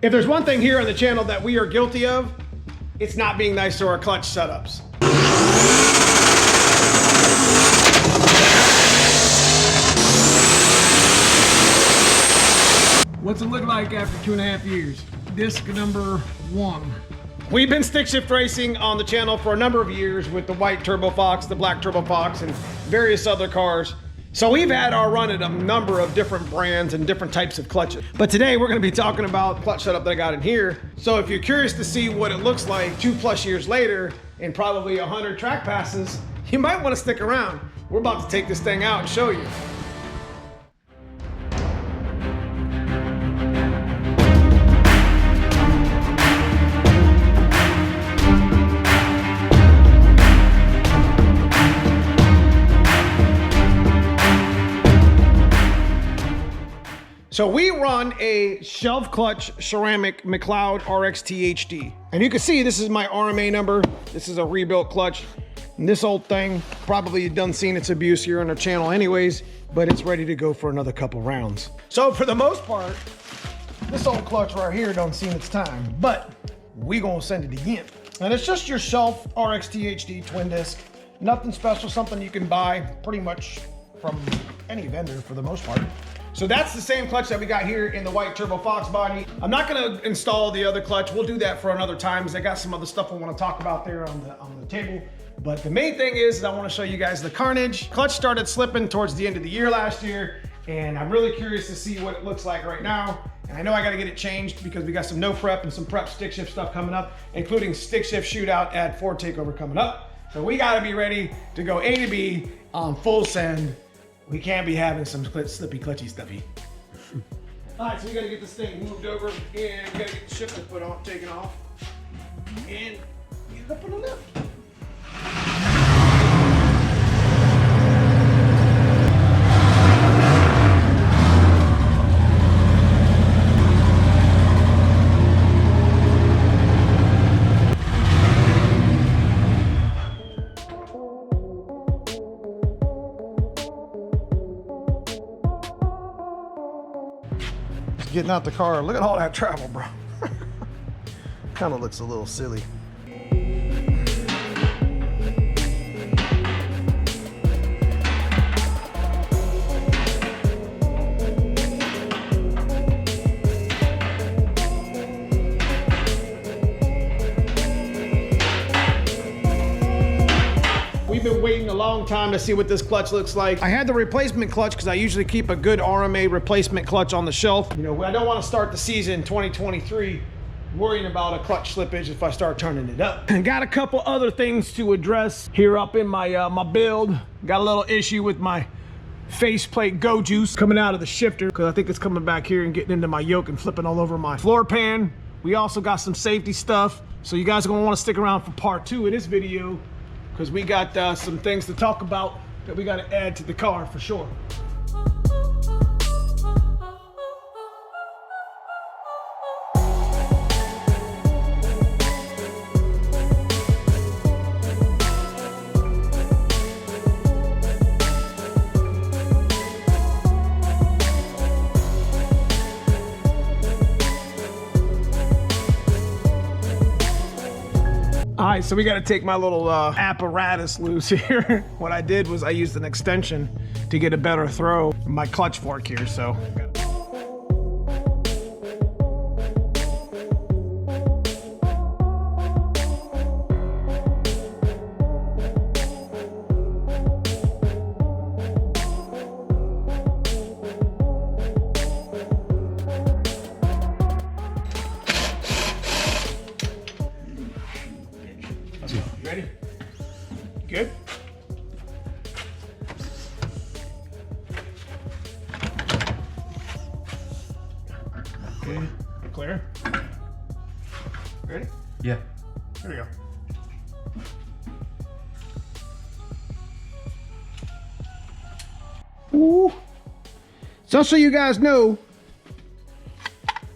If there's one thing here on the channel that we are guilty of, it's not being nice to our clutch setups. What's it look like after 2.5 years? Disc number 1. We've been stick shift racing on the channel for a number of years with the white Turbo Fox, the black Turbo Fox, and various other cars. So we've had our run at a number of different brands and different types of clutches. But today we're gonna be talking about the clutch setup that I got in here. So if you're curious to see what it looks like 2+ years later and probably 100 track passes, you might wanna stick around. We're about to take this thing out and show you. So we run a shelf clutch ceramic McLeod RXT HD. And you can see this is my RMA number. This is a rebuilt clutch. And this old thing, probably done seen its abuse here on our channel anyways, but it's ready to go for another couple rounds. So for the most part, this old clutch right here done seen its time, but we gonna send it again. And it's just your shelf RXT HD twin disc. Nothing special, something you can buy pretty much from any vendor for the most part. So that's the same clutch that we got here in the white Turbo Fox body. I'm not gonna install the other clutch. We'll do that for another time because I got some other stuff I wanna talk about there on the table. But the main thing is I wanna show you guys the carnage. Clutch started slipping towards the end of the year last year, and I'm really curious to see what it looks like right now. And I know I gotta get it changed because we got some no prep and some prep stick shift stuff coming up, including stick shift shootout at Ford Takeover coming up. So we gotta be ready to go A to B on full send. We can't be having some slippy, clutchy stuffy. All right, so we gotta get this thing moved over and we gotta get the shifter put on, taken off, and get it up on the lift. Getting out the car, look at all that travel, bro. Kind of looks a little silly. We've been waiting a long time to see what this clutch looks like. I had the replacement clutch because I usually keep a good RMA replacement clutch on the shelf. You know, I don't want to start the season 2023 worrying about a clutch slippage if I start turning it up. And got a couple other things to address here up in my my build. Got a little issue with my faceplate go juice coming out of the shifter because I think it's coming back here and getting into my yoke and flipping all over my floor pan. We also got some safety stuff. So you guys are gonna want to stick around for part 2 of this video, because we got some things to talk about that we got to add to the car for sure. All right, so we got to take my little apparatus loose here. What I did was I used an extension to get a better throw from my clutch fork here, so. Ready? Good? Okay, clear. Ready? Yeah. Here we go. Ooh. Just so you guys know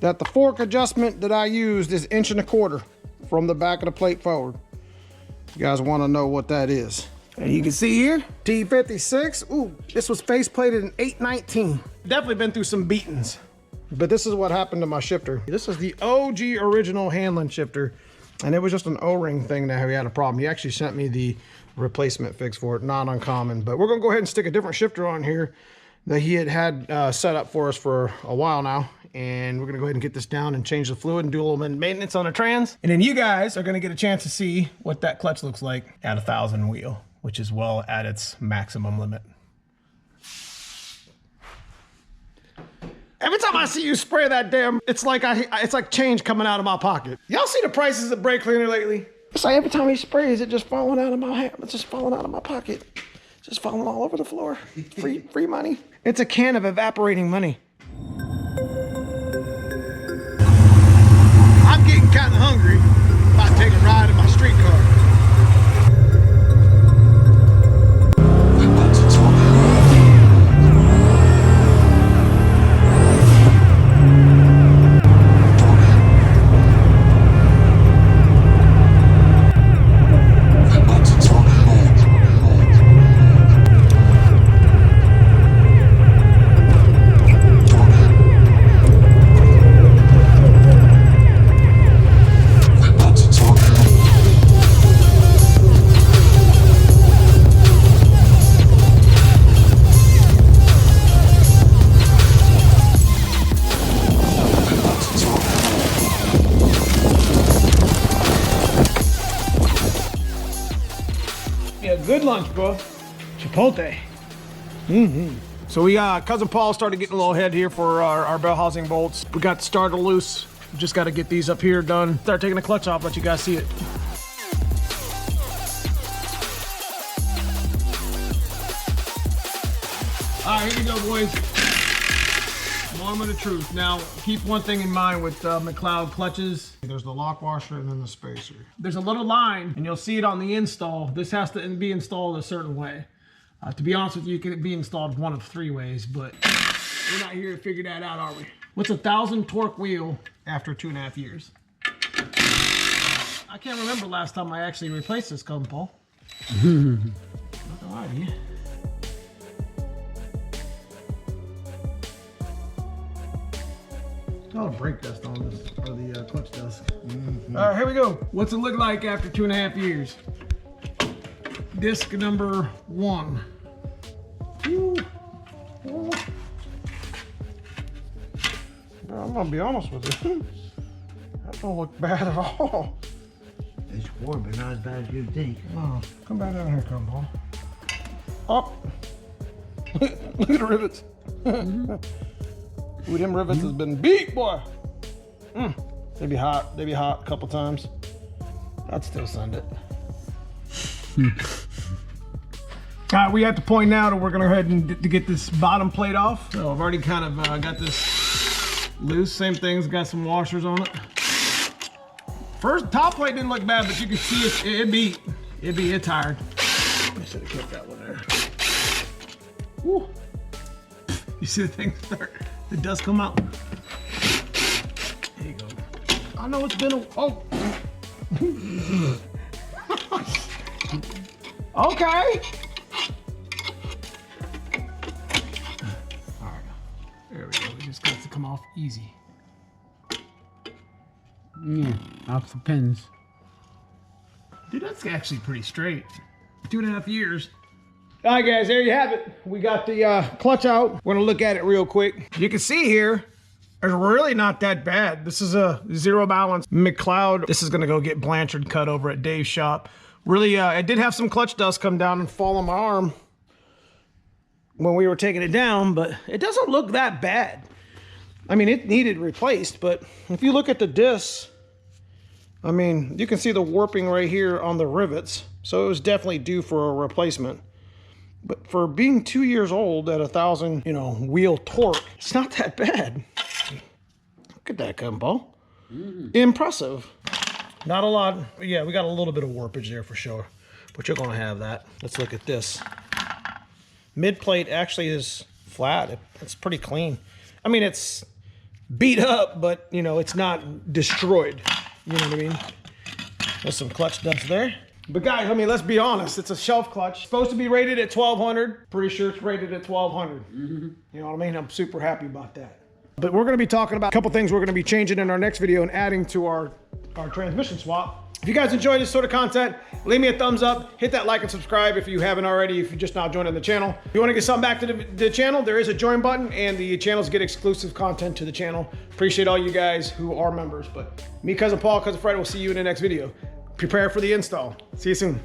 that the fork adjustment that I used is 1.25 inches from the back of the plate forward. You guys want to know what that is. And you can see here, T56. Ooh, this was face plated in 819. Definitely been through some beatings. But this is what happened to my shifter. This is the OG original Hanlon shifter, and it was just an O-ring thing that he had a problem. He actually sent me the replacement fix for it, not uncommon. But we're gonna go ahead and stick a different shifter on here that he had set up for us for a while now. And we're gonna go ahead and get this down and change the fluid and do a little bit of maintenance on the trans. And then you guys are gonna get a chance to see what that clutch looks like at 1,000 wheel, which is well at its maximum limit. Every time I see you spray that damn, it's like change coming out of my pocket. Y'all see the prices of brake cleaner lately? It's like every time he sprays, it just falling out of my hand. It's just falling out of my pocket. It's just falling all over the floor. Free money. It's a can of evaporating money. I'm getting kind of hungry. About to take a ride in my streetcar. Good lunch, bro. Chipotle. So we cousin Paul started getting a little head here for our bell housing bolts. We got the starter loose. Just got to get these up here done. Start taking the clutch off, let you guys see it. All right, here we go, boys. Moment of truth. Now, keep one thing in mind with McLeod clutches. There's the lock washer and then the spacer. There's a little line, and you'll see it on the install. This has to be installed a certain way. To be honest with you, it can be installed one of 3 ways, but we're not here to figure that out, are we? What's a 1,000 torque wheel after 2.5 years? I can't remember last time I actually replaced this cousin Paul. Not gonna lie to you. Oh, brake dust on this, or the clutch dust. All right, here we go. What's it look like after 2.5 years? Disc number 1. Ooh. Ooh. I'm gonna be honest with you. That don't look bad at all. It's warm, but not as bad as you think. Oh, come back down here, come Paul. Up. Look at the rivets. Ooh, them rivets has been beat, boy. They be hot. They be hot a couple times. I'd still send it. All right, we have to point now that we're gonna go ahead and to get this bottom plate off. So I've already kind of got this loose. Same thing's got some washers on it. First top plate didn't look bad, but you can see it tired. I should have kept that one there. Woo. You see the thing start, the dust come out. There you go. I know it's been okay. All right, there we go. It just got to come off easy. Yeah, off the pins. Dude, that's actually pretty straight. 2.5 years. All right, guys, there you have it. We got the clutch out. We're gonna look at it real quick. You can see here, it's really not that bad. This is a 0 balance McLeod. This is gonna go get Blanchard cut over at Dave's shop. Really, I did have some clutch dust come down and fall on my arm when we were taking it down, but it doesn't look that bad. I mean, it needed replaced, but if you look at the discs, I mean, you can see the warping right here on the rivets. So it was definitely due for a replacement. But for being 2 years old at 1,000, wheel torque, it's not that bad. Look at that, Paul. Impressive. Not a lot. Yeah, we got a little bit of warpage there for sure, but you're gonna have that. Let's look at this. Mid plate actually is flat. It's pretty clean. I mean, it's beat up, but it's not destroyed. You know what I mean? There's some clutch dust there. But guys, I mean, let's be honest. It's a shelf clutch. It's supposed to be rated at 1,200. Pretty sure it's rated at 1,200. You know what I mean? I'm super happy about that. But we're gonna be talking about a couple things we're gonna be changing in our next video and adding to our transmission swap. If you guys enjoy this sort of content, leave me a thumbs up, hit that like and subscribe if you haven't already, if you're just now joining the channel. If you wanna get something back to the channel, there is a join button and the channels get exclusive content to the channel. Appreciate all you guys who are members, but me, Cousin Paul, Cousin Fred, will see you in the next video. Prepare for the install. See you soon.